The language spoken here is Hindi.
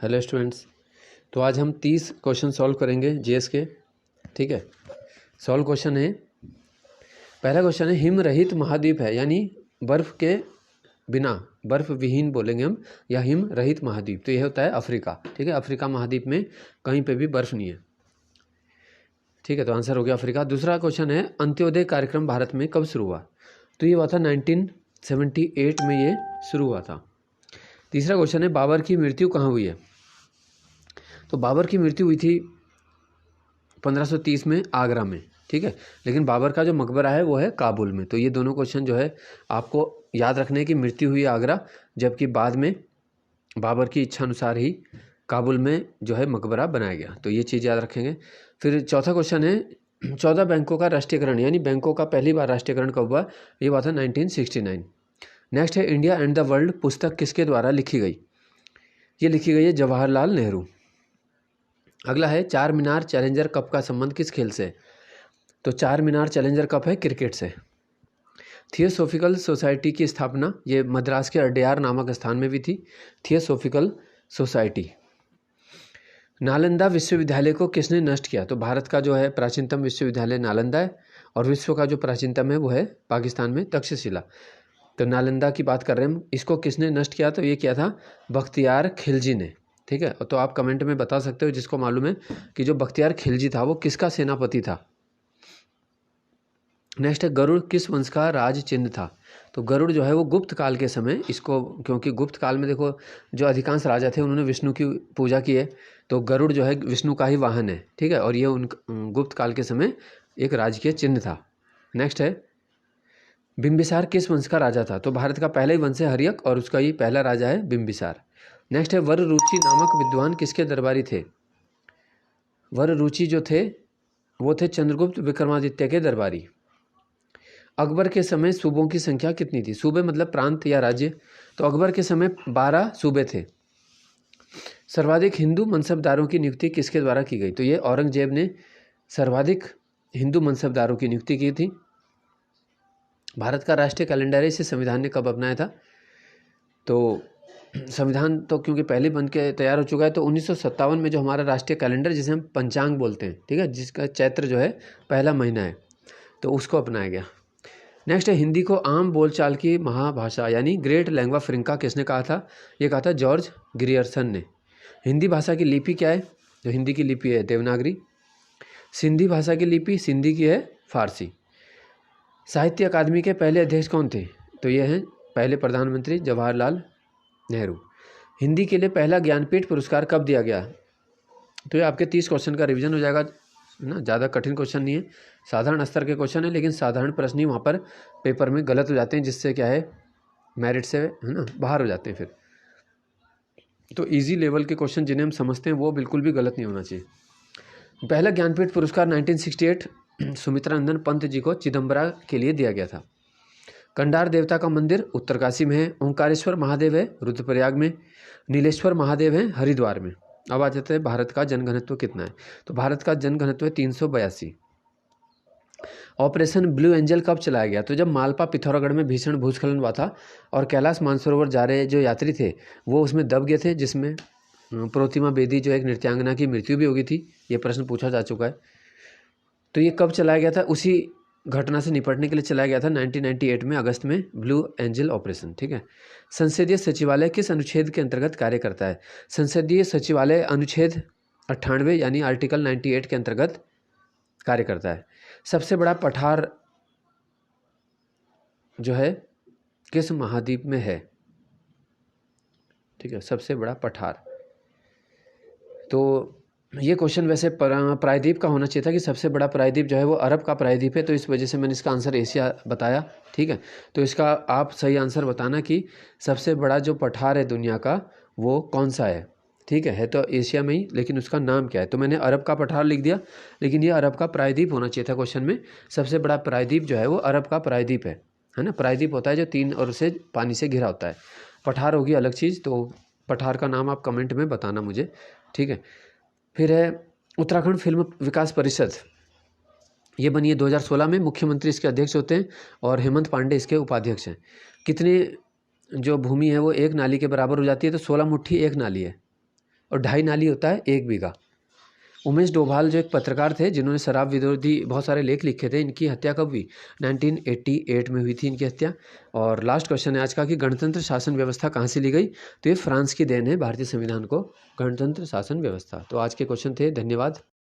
Hello students. तो आज हम 30 क्वेश्चन सॉल्व करेंगे जीएस के। ठीक है, सॉल्व क्वेश्चन है। पहला क्वेश्चन है, हिम रहित महाद्वीप है, यानी बर्फ़ के बिना, बर्फ़ विहीन बोलेंगे हम, या हिम रहित महाद्वीप। तो यह होता है अफ्रीका। ठीक है, अफ्रीका महाद्वीप में कहीं पे भी बर्फ़ नहीं है। ठीक है, तो आंसर हो गया अफ्रीका। दूसरा क्वेश्चन है, अंत्योदय कार्यक्रम भारत में कब शुरू हुआ? तो ये हुआ था 1978 में ये शुरू हुआ था। तीसरा क्वेश्चन है, बाबर की मृत्यु कहाँ हुई है? तो बाबर की मृत्यु हुई थी 1530 में आगरा में। ठीक है, लेकिन बाबर का जो मकबरा है वो है काबुल में। तो ये दोनों क्वेश्चन जो है आपको याद रखने की, मृत्यु हुई आगरा, जबकि बाद में बाबर की इच्छा अनुसार ही काबुल में जो है मकबरा बनाया गया। तो ये चीज़ याद रखेंगे। फिर चौथा क्वेश्चन है, 14 बैंकों का राष्ट्रीयकरण, यानी बैंकों का पहली बार राष्ट्रीयकरण कब हुआ? ये हुआ था 1969। नेक्स्ट है, इंडिया एंड द वर्ल्ड पुस्तक किसके द्वारा लिखी गई? ये लिखी गई है जवाहरलाल नेहरू। अगला है, चार मीनार चैलेंजर कप का संबंध किस खेल से? तो चार मीनार चैलेंजर कप है क्रिकेट से। थियोसॉफिकल सोसाइटी की स्थापना ये मद्रास के अड्यार नामक स्थान में भी थी, थियोसॉफिकल सोसाइटी। नालंदा विश्वविद्यालय को किसने नष्ट किया? तो भारत का जो है प्राचीनतम विश्वविद्यालय नालंदा है, और विश्व का जो प्राचीनतम है वो है पाकिस्तान में तक्षशिला। तो नालंदा की बात कर रहे हैं हम। इसको किसने नष्ट किया? तो ये किया था बख्तियार खिलजी ने। ठीक है, तो आप कमेंट में बता सकते हो जिसको मालूम है कि जो बख्तियार खिलजी था वो किसका सेनापति था। नेक्स्ट है, गरुड़ किस वंश का राज चिन्ह था? तो गरुड़ जो है वो गुप्त काल के समय, इसको क्योंकि गुप्त काल में देखो जो अधिकांश राजा थे उन्होंने विष्णु की पूजा की है, तो गरुड़ जो है विष्णु का ही वाहन है। ठीक है, और ये उन गुप्त काल के समय एक राजकीय चिन्ह था। नेक्स्ट है, बिंबिसार किस वंश का राजा था? तो भारत का पहला ही वंश है हर्यक, और उसका ही पहला राजा है बिंबिसार। नेक्स्ट है, वररुचि नामक विद्वान किसके दरबारी थे? वररुचि जो थे वो थे चंद्रगुप्त विक्रमादित्य के दरबारी। अकबर के समय सूबों की संख्या कितनी थी? सूबे मतलब प्रांत या राज्य। तो अकबर के समय 12 सूबे थे। सर्वाधिक हिंदू मनसबदारों की नियुक्ति किसके द्वारा की गई? तो ये औरंगजेब ने सर्वाधिक हिंदू मनसबदारों की नियुक्ति की थी। भारत का राष्ट्रीय कैलेंडर है, इसे संविधान ने कब अपनाया था? तो संविधान तो क्योंकि पहले बन के तैयार हो चुका है, तो 1957 में जो हमारा राष्ट्रीय कैलेंडर जिसे हम पंचांग बोलते हैं, ठीक है, जिसका चैत्र जो है पहला महीना है, तो उसको अपनाया गया। नेक्स्ट है, हिंदी को आम बोलचाल की महाभाषा यानी ग्रेट लैंग्वा फ्रिंका किसने कहा था? ये कहा था जॉर्ज ग्रियर्सन ने। हिंदी भाषा की लिपि क्या है? तो हिंदी की लिपि है देवनागरी। सिंधी भाषा की लिपि सिंधी की है फारसी। साहित्य अकादमी के पहले अध्यक्ष कौन थे? तो ये हैं पहले प्रधानमंत्री जवाहरलाल नेहरू। हिंदी के लिए पहला ज्ञानपीठ पुरस्कार कब दिया गया? तो ये आपके 30 क्वेश्चन का रिवीजन हो जाएगा ना, ज़्यादा कठिन क्वेश्चन नहीं है, साधारण स्तर के क्वेश्चन है, लेकिन साधारण प्रश्न ही वहाँ पर पेपर में गलत हो जाते हैं, जिससे क्या है मेरिट से है ना बाहर हो जाते हैं फिर। तो इजी लेवल के क्वेश्चन जिन्हें हम समझते हैं वो बिल्कुल भी गलत नहीं होना चाहिए। पहला ज्ञानपीठ पुरस्कार 1968 सुमित्रा नंदन पंत जी को चिदम्बरा के लिए दिया गया था। कंडार देवता का मंदिर उत्तरकाशी में है। ओंकारेश्वर महादेव है रुद्रप्रयाग में। नीलेश्वर महादेव है हरिद्वार में। अब आ जाते हैं भारत का जनघनत्व कितना है? तो भारत का जनघनत्व है 382। ऑपरेशन ब्लू एंजल कब चलाया गया? तो जब मालपा पिथौरागढ़ में भीषण भूस्खलन हुआ था और कैलाश मानसरोवर जा रहे जो यात्री थे वो उसमें दब गए थे, जिसमें प्रोतिमा बेदी जो एक नृत्यांगना की मृत्यु भी हो गई थी। ये प्रश्न पूछा जा चुका है। तो ये कब चलाया गया था? उसी घटना से निपटने के लिए चलाया गया था 1998 में अगस्त में ब्लू एंजल ऑपरेशन। ठीक है। संसदीय सचिवालय किस अनुच्छेद के अंतर्गत कार्य करता है? संसदीय सचिवालय अनुच्छेद 98 यानी आर्टिकल 98 के अंतर्गत कार्य करता है। सबसे बड़ा पठार जो है किस महाद्वीप में है? ठीक है, सबसे बड़ा पठार। तो ये क्वेश्चन वैसे प्रायद्वीप का होना चाहिए था कि सबसे बड़ा प्रायद्वीप जो है वो अरब का प्रायद्वीप है, तो इस वजह से मैंने इसका आंसर एशिया बताया। ठीक है, तो इसका आप सही आंसर बताना कि सबसे बड़ा जो पठार है दुनिया का वो कौन सा है। ठीक है तो एशिया में ही, लेकिन उसका नाम क्या है? तो मैंने अरब का पठार लिख दिया, लेकिन ये अरब का प्रायद्वीप होना चाहिए था क्वेश्चन में। सबसे बड़ा प्रायद्वीप जो है वो अरब का प्रायद्वीप है ना। प्रायद्वीप होता है जो 3 ओर से पानी से घिरा होता है। पठार होगी अलग चीज़, तो पठार का नाम आप कमेंट में बताना मुझे। ठीक है, फिर है उत्तराखंड फिल्म विकास परिषद, ये बनी है 2016 में। मुख्यमंत्री इसके अध्यक्ष होते हैं और हेमंत पांडे इसके उपाध्यक्ष हैं। कितनी जो भूमि है वो एक नाली के बराबर हो जाती है? तो 16 मुट्ठी एक नाली है। और 2.5 नाली होता है 1 बीघा। उमेश डोभाल जो एक पत्रकार थे जिन्होंने शराब विरोधी बहुत सारे लेख लिखे थे, इनकी हत्या कब हुई? 1988 में हुई थी इनकी हत्या। और लास्ट क्वेश्चन है आज का कि गणतंत्र शासन व्यवस्था कहाँ से ली गई? तो ये फ्रांस की देन है भारतीय संविधान को गणतंत्र शासन व्यवस्था। तो आज के क्वेश्चन थे, धन्यवाद।